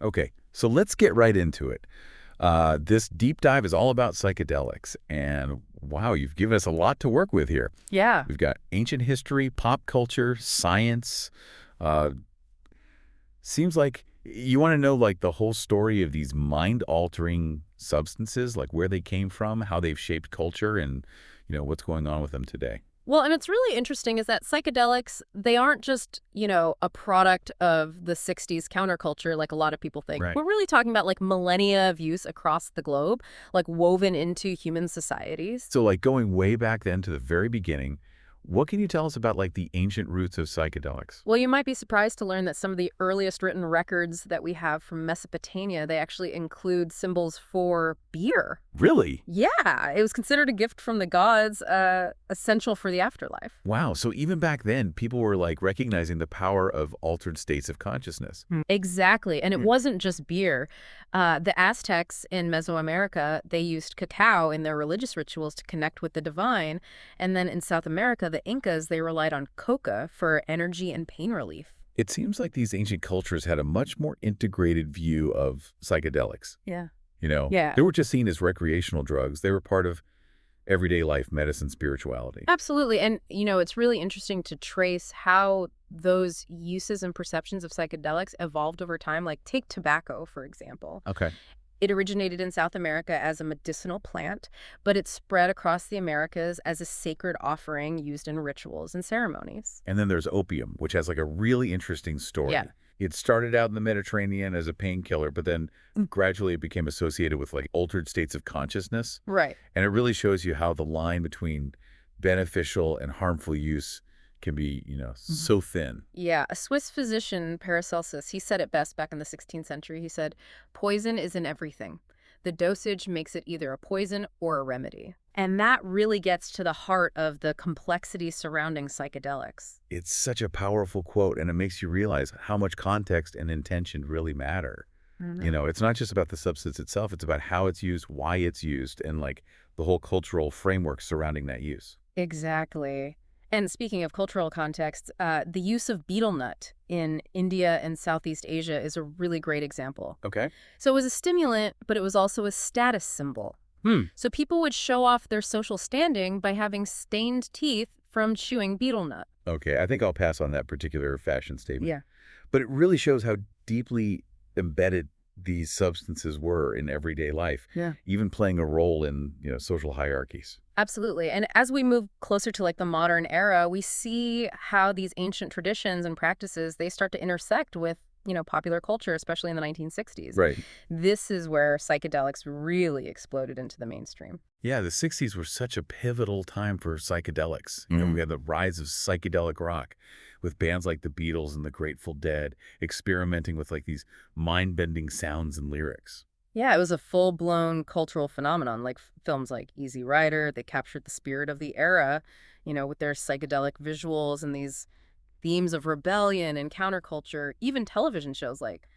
Okay, so let's get right into it. This deep dive is all about psychedelics, and wow, you've given us a lot to work with here. Yeah. We've got ancient history, pop culture, science. Uh, Seems like you want to know like the whole story of these mind-altering substances, like where they came from, how they've shaped culture, and what's going on with them today. Well, and it's really interesting is that psychedelics, they aren't just, a product of the 60s counterculture like a lot of people think. Right. We're really talking about like millennia of use across the globe, like woven into human societies. So like going way back then to the very beginning, what can you tell us about like the ancient roots of psychedelics? Well, you might be surprised to learn that some of the earliest written records that we have from Mesopotamia, they actually include symbols for beer. Really? Yeah, it was considered a gift from the gods, essential for the afterlife. Wow. So even back then, people were like recognizing the power of altered states of consciousness. Exactly. And it Hmm. wasn't just beer. The Aztecs in Mesoamerica, they used cacao in their religious rituals to connect with the divine. And then in South America, the Incas, they relied on coca for energy and pain relief. It seems like these ancient cultures had a much more integrated view of psychedelics. Yeah. They Yeah, were just seen as recreational drugs. They were part of everyday life, medicine, spirituality. absolutely. And, it's really interesting to trace how those uses and perceptions of psychedelics evolved over time. Like, take tobacco, for example. Okay. It originated in South America as a medicinal plant, but it spread across the Americas as a sacred offering used in rituals and ceremonies. And then there's opium, which has like a really interesting Yeah. story. It started out in the Mediterranean as a painkiller, but then gradually it became associated with like altered states of consciousness. Right. And it really shows you how the line between beneficial and harmful use can be, so thin. Yeah, a Swiss physician, Paracelsus, he said it best back in the 16th century. He said, "Poison is in everything. The dosage makes it either a poison or a remedy." And that really gets to the heart of the complexity surrounding psychedelics. It's such a powerful quote, and it makes you realize how much context and intention really matter. Mhm. It's not just about the substance itself, it's about how it's used, why it's used, and like the whole cultural framework surrounding that use. Exactly. And speaking of cultural context, the use of betel nut in India and Southeast Asia is a really great example. Okay. So it was a stimulant, but it was also a status symbol. Hmm. So people would show off their social standing by having stained teeth from chewing betel nut. Okay, I think I'll pass on that particular fashion statement. Yeah. But it really shows how deeply embedded these substances were in everyday life, Yeah. even playing a role in, social hierarchies. Absolutely. And as we move closer to like the modern era, we see how these ancient traditions and practices, they start to intersect with, popular culture, especially in the 1960s. Right. This is where psychedelics really exploded into the mainstream. Yeah, the 60s were such a pivotal time for psychedelics. We had the rise of psychedelic rock with bands like the Beatles and the Grateful Dead experimenting with like these mind-bending sounds and lyrics. Yeah, it was a full-blown cultural phenomenon, like films like Easy Rider. They captured the spirit of the era, with their psychedelic visuals and these themes of rebellion and counterculture. Even television shows like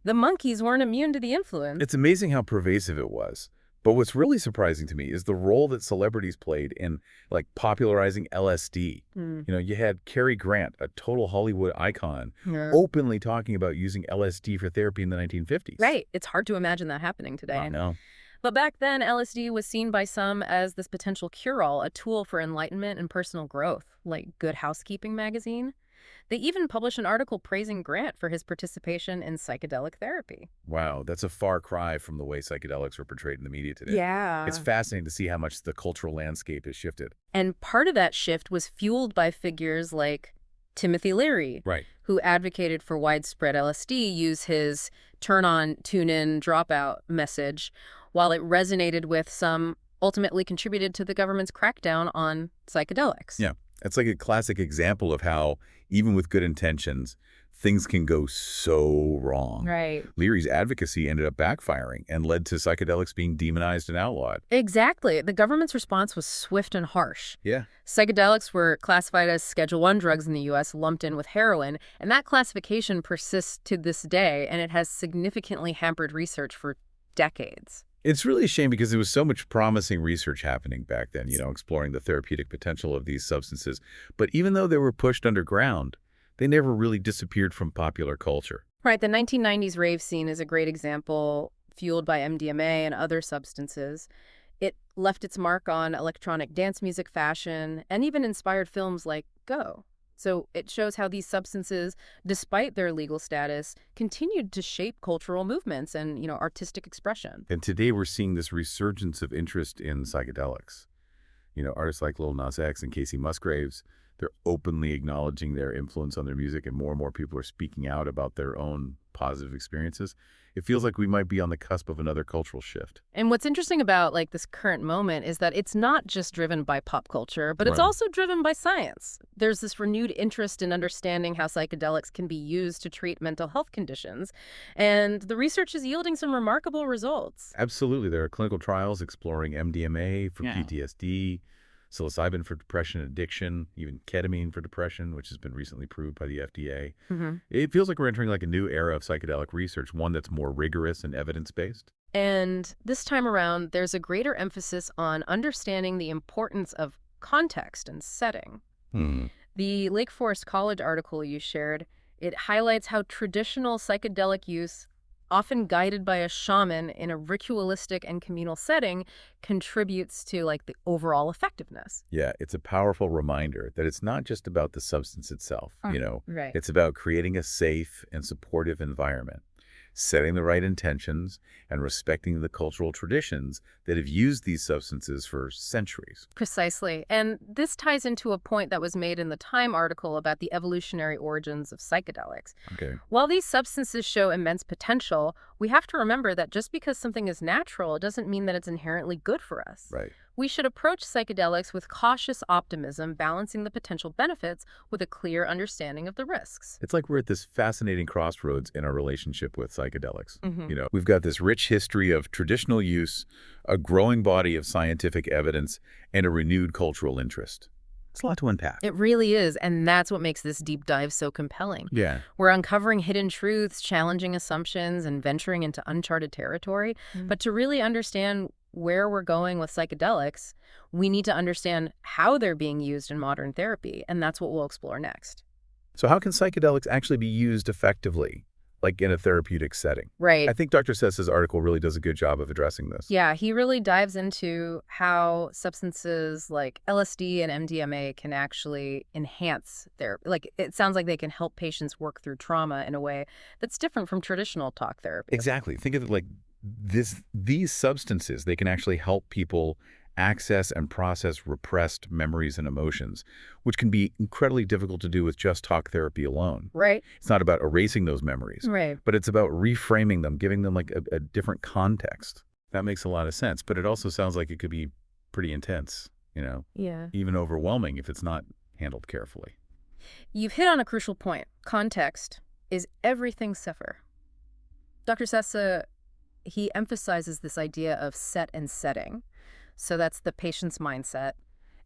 The Monkees weren't immune to the influence. It's amazing how pervasive it was. But what's really surprising to me is the role that celebrities played in like popularizing LSD. Hmm. You had Cary Grant, a total Hollywood icon, Yeah. openly talking about using LSD for therapy in the 1950s. Right. It's hard to imagine that happening I today. know. But back then, LSD was seen by some as this potential cure-all, a tool for enlightenment and personal growth, like Good Housekeeping magazine. They even published an article praising Grant for his participation in psychedelic therapy. Wow, that's a far cry from the way psychedelics are portrayed in the media today. It's Yeah. fascinating to see how much the cultural landscape has shifted. And part of that shift was fueled by figures like Timothy Leary, Right. who advocated for widespread LSD use his turn on, tune in, dropout message, while it resonated with some, ultimately contributed to the government's crackdown on psychedelics. Yeah, it's like a classic example of how, even with good intentions, things can go so wrong. Right. Leary's advocacy ended up backfiring and led to psychedelics being demonized and outlawed. Exactly. The government's response was swift and harsh. Yeah. Psychedelics were classified as Schedule I drugs in the U.S., lumped in with heroin, and that classification persists to this day, and it has significantly hampered research for decades. It's really a shame because there was so much promising research happening back then, exploring the therapeutic potential of these substances. But even though they were pushed underground, they never really disappeared from popular culture. Right, the 1990s rave scene is a great example, fueled by MDMA and other substances. It left its mark on electronic dance music, fashion, and even inspired films like Go. So it shows how these substances, despite their legal status, continued to shape cultural movements and, artistic expression. And today we're seeing this resurgence of interest in psychedelics. Artists like Lil Nas X and Casey Musgraves, they're openly acknowledging their influence on their music, and more people are speaking out about their own positive experiences. It feels like we might be on the cusp of another cultural shift. And what's interesting about this current moment is that it's not just driven by pop culture, but it's Right. also driven by science. There's this renewed interest in understanding how psychedelics can be used to treat mental health conditions, and the research is yielding some remarkable results. Absolutely. There are clinical trials exploring MDMA for Yeah. PTSD, psilocybin for depression and addiction, even ketamine for depression, which has been recently approved by the FDA. hmm It feels like we're entering like a new era of psychedelic research, one that's more rigorous and evidence-based. And this time around, there's a greater emphasis on understanding the importance of context and setting. Hmm. The Lake Forest College article you shared, it highlights how traditional psychedelic use, often guided by a shaman in a ritualistic and communal setting, contributes to the overall effectiveness. Yeah, it's a powerful reminder that it's not just about the substance itself, Right. it's about creating a safe and supportive environment, setting the right intentions, and respecting the cultural traditions that have used these substances for centuries. Precisely. And this ties into a point that was made in the Time article about the evolutionary origins of psychedelics. Okay. While these substances show immense potential, we have to remember that just because something is natural doesn't mean that it's inherently good for us. Right. We should approach psychedelics with cautious optimism, balancing the potential benefits with a clear understanding of the risks. It's like we're at this fascinating crossroads in our relationship with psychedelics. hmm We've got this rich history of traditional use, a growing body of scientific evidence, and a renewed cultural interest. It's a lot to unpack. It really is, and that's what makes this deep dive so compelling. Yeah. We're uncovering hidden truths, challenging assumptions, and venturing into uncharted territory. But to really understand where we're going with psychedelics, we need to understand how they're being used in modern therapy, and that's what we'll explore next. So how can psychedelics actually be used effectively, like in a therapeutic setting? Right. I think Dr. Sess's article really does a good job of addressing this. Yeah, he really dives into how substances like LSD and MDMA can actually enhance it sounds like they can help patients work through trauma in a way that's different from traditional talk therapy. Exactly. Think of it like these substances, they can actually help people access and process repressed memories and emotions, which can be incredibly difficult to do with just talk therapy alone. Right. It's not about erasing those memories, Right. but it's about reframing them, giving them like a different context. That makes a lot of sense, but it also sounds like it could be pretty intense, Yeah. even overwhelming if it's not handled carefully. You've hit on a crucial point. Context is everything Sefer. Dr. Sessa, he emphasizes this idea of set and setting. So that's the patient's mindset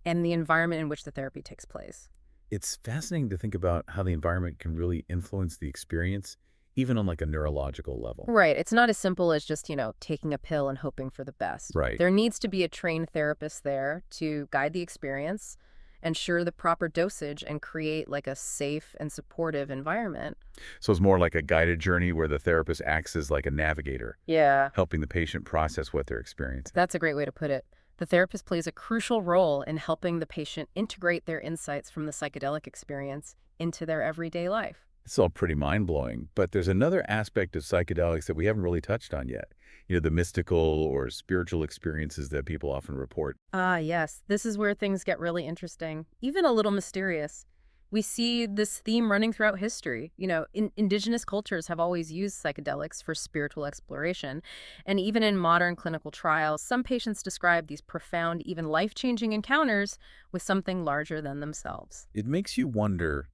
and the environment in which the therapy takes place. It's fascinating to think about how the environment can really influence the experience, even on like a neurological level. Right. It's not as simple as just, taking a pill and hoping for the best. Right. There needs to be a trained therapist there to guide the experience, ensure the proper dosage, and create a safe and supportive environment. So it's more like a guided journey where the therapist acts as like a navigator, Yeah. helping the patient process what they're experiencing. That's a great way to put it. The therapist plays a crucial role in helping the patient integrate their insights from the psychedelic experience into their everyday life. It's all pretty mind-blowing, but there's another aspect of psychedelics that we haven't really touched on yet. The mystical or spiritual experiences that people often report. Ah, yes. This is where things get really interesting, even a little mysterious. We see this theme running throughout history. Indigenous cultures have always used psychedelics for spiritual exploration. And even in modern clinical trials, some patients describe these profound, even life-changing encounters with something larger than themselves. It makes you wonder,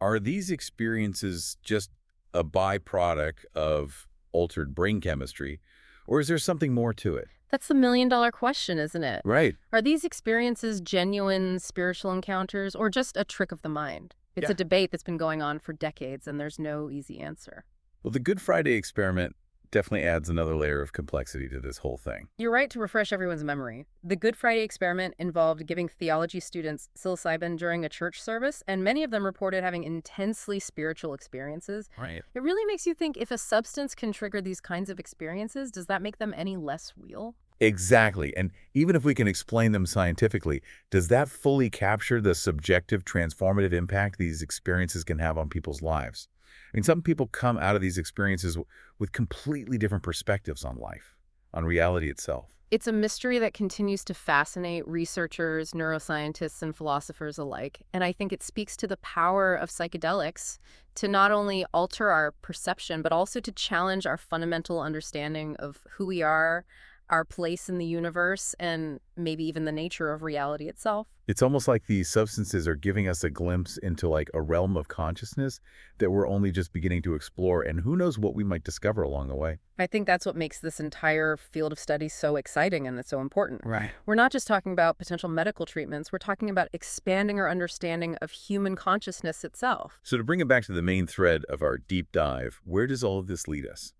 are these experiences just a byproduct of altered brain chemistry, or is there something more to it? That's the million-dollar question, isn't it? Right. Are these experiences genuine spiritual encounters or just a trick of the mind? It's Yeah. a debate that's been going on for decades, and there's no easy answer. Well, the Good Friday experiment definitely adds another layer of complexity to this whole thing. You're right to refresh everyone's memory. The Good Friday experiment involved giving theology students psilocybin during a church service, and many of them reported having intensely spiritual experiences. Right. It really makes you think, if a substance can trigger these kinds of experiences, does that make them any less real? Exactly. And even if we can explain them scientifically, does that fully capture the subjective, transformative impact these experiences can have on people's lives? I mean, some people come out of these experiences with completely different perspectives on life, on reality itself. It's a mystery that continues to fascinate researchers, neuroscientists, and philosophers alike. And I think it speaks to the power of psychedelics to not only alter our perception, but also to challenge our fundamental understanding of who we are, our place in the universe, and maybe even the nature of reality itself. It's almost like these substances are giving us a glimpse into like a realm of consciousness that we're only just beginning to explore, and who knows what we might discover along the way. I think that's what makes this entire field of study so exciting and it's so important. Right. We're not just talking about potential medical treatments, we're talking about expanding our understanding of human consciousness itself. So to bring it back to the main thread of our deep dive, where does all of this lead us?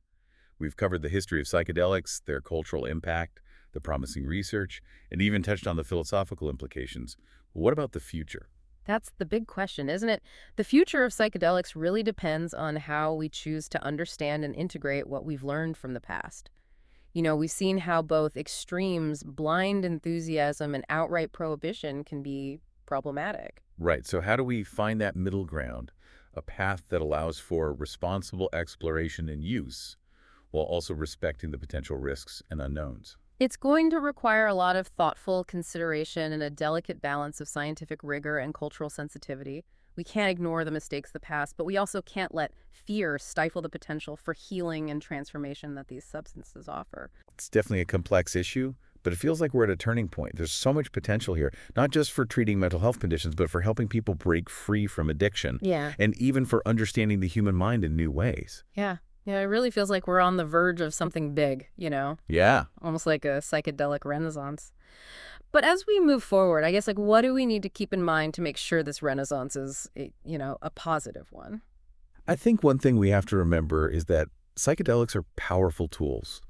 We've covered the history of psychedelics, their cultural impact, the promising research, and even touched on the philosophical implications. What about the future? That's the big question, isn't it? The future of psychedelics really depends on how we choose to understand and integrate what we've learned from the past. We've seen how both extremes, blind enthusiasm and outright prohibition, can be problematic. Right, so how do we find that middle ground, a path that allows for responsible exploration and use, while also respecting the potential risks and unknowns? It's going to require a lot of thoughtful consideration and a delicate balance of scientific rigor and cultural sensitivity. We can't ignore the mistakes of the past, but we also can't let fear stifle the potential for healing and transformation that these substances offer. It's definitely a complex issue, but it feels like we're at a turning point. There's so much potential here, not just for treating mental health conditions, but for helping people break free from addiction, Yeah. and even for understanding the human mind in new ways. Yeah. Yeah, it really feels like we're on the verge of something big, Yeah. almost like a psychedelic renaissance. But as we move forward, I guess, like, what do we need to keep in mind to make sure this renaissance is, a positive one? I think one thing we have to remember is that psychedelics are powerful tools,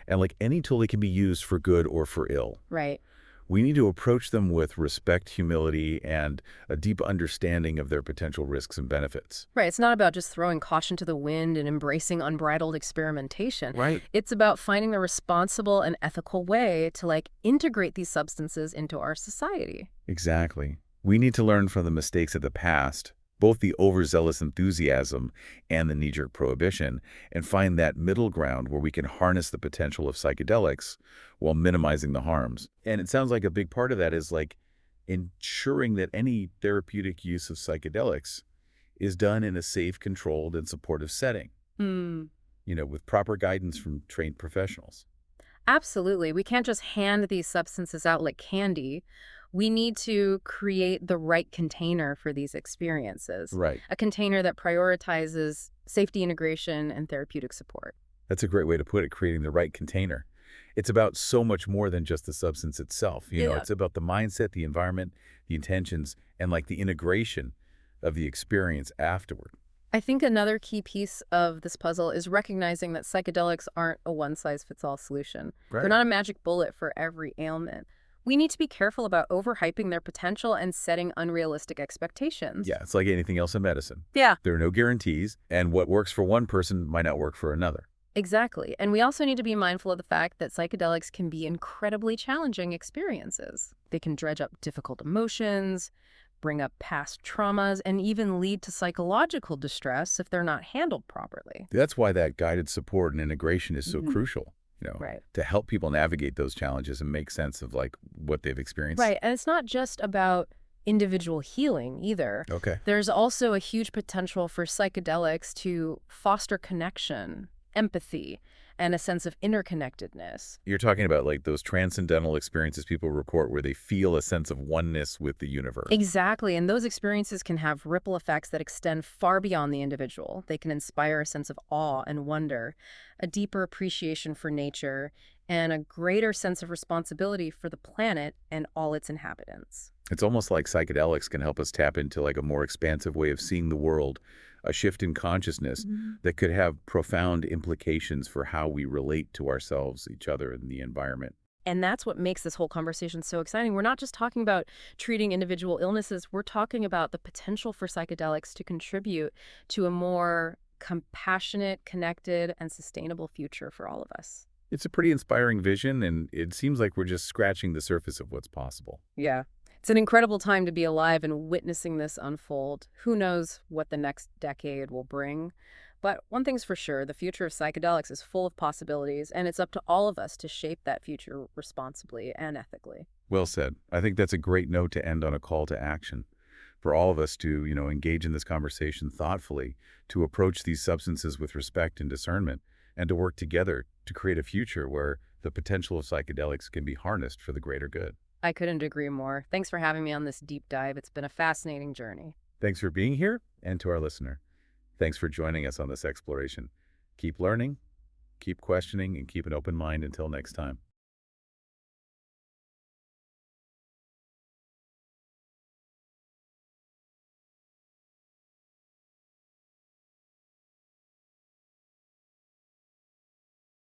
and like any tool, they can be used for good or for ill. Right. We need to approach them with respect, humility, and a deep understanding of their potential risks and benefits. Right. It's not about just throwing caution to the wind and embracing unbridled experimentation. Right. It's about finding the responsible and ethical way to, like, integrate these substances into our society. Exactly. We need to learn from the mistakes of the past, both the overzealous enthusiasm and the knee-jerk prohibition, and find that middle ground where we can harness the potential of psychedelics while minimizing the harms. And it sounds like a big part of that is like ensuring that any therapeutic use of psychedelics is done in a safe, controlled, and supportive setting, Hmm. with proper guidance from trained professionals. Absolutely. We can't just hand these substances out like candy. We need to create the right container for these experiences, Right. a container that prioritizes safety integration and therapeutic support. That's a great way to put it, creating the right container. It's about so much more than just the substance itself. Yeah. It's about the mindset, the environment, the intentions, and like the integration of the experience afterward. I think another key piece of this puzzle is recognizing that psychedelics aren't a one-size-fits-all solution. They're Right. not a magic bullet for every ailment. We need to be careful about overhyping their potential and setting unrealistic expectations. Yeah, it's like anything else in medicine. Yeah, There are no guarantees, and what works for one person might not work for another. exactly. And we also need to be mindful of the fact that psychedelics can be incredibly challenging experiences. They can dredge up difficult emotions, bring up past traumas, and even lead to psychological distress if they're not handled properly. That's why that guided support and integration is so Mhm. crucial, Right. to help people navigate those challenges and make sense of like what they've experienced. Right. And it's not just about individual healing either. Okay. There's also a huge potential for psychedelics to foster connection, empathy, and a sense of interconnectedness. You're talking about like those transcendental experiences people report where they feel a sense of oneness with the universe. Exactly. And those experiences can have ripple effects that extend far beyond the individual. They can inspire a sense of awe and wonder, a deeper appreciation for nature, and a greater sense of responsibility for the planet and all its inhabitants. It's almost like psychedelics can help us tap into like a more expansive way of seeing the world, a shift in consciousness that could have profound implications for how we relate to ourselves, each other, and the environment. And that's what makes this whole conversation so exciting. We're not just talking about treating individual illnesses, we're talking about the potential for psychedelics to contribute to a more compassionate, connected, and sustainable future for all of us. It's a pretty inspiring vision, and it seems like we're just scratching the surface of what's possible. Yeah. It's an incredible time to be alive and witnessing this unfold. Who knows what the next decade will bring? But one thing's for sure, the future of psychedelics is full of possibilities, and it's up to all of us to shape that future responsibly and ethically. Well said. I think that's a great note to end on a call to action for all of us to, engage in this conversation thoughtfully, to approach these substances with respect and discernment, and to work together to create a future where the potential of psychedelics can be harnessed for the greater good. I couldn't agree more. Thanks for having me on this deep dive. It's been a fascinating journey. Thanks for being here, and to our listener, thanks for joining us on this exploration. Keep learning, keep questioning, and keep an open mind until next time.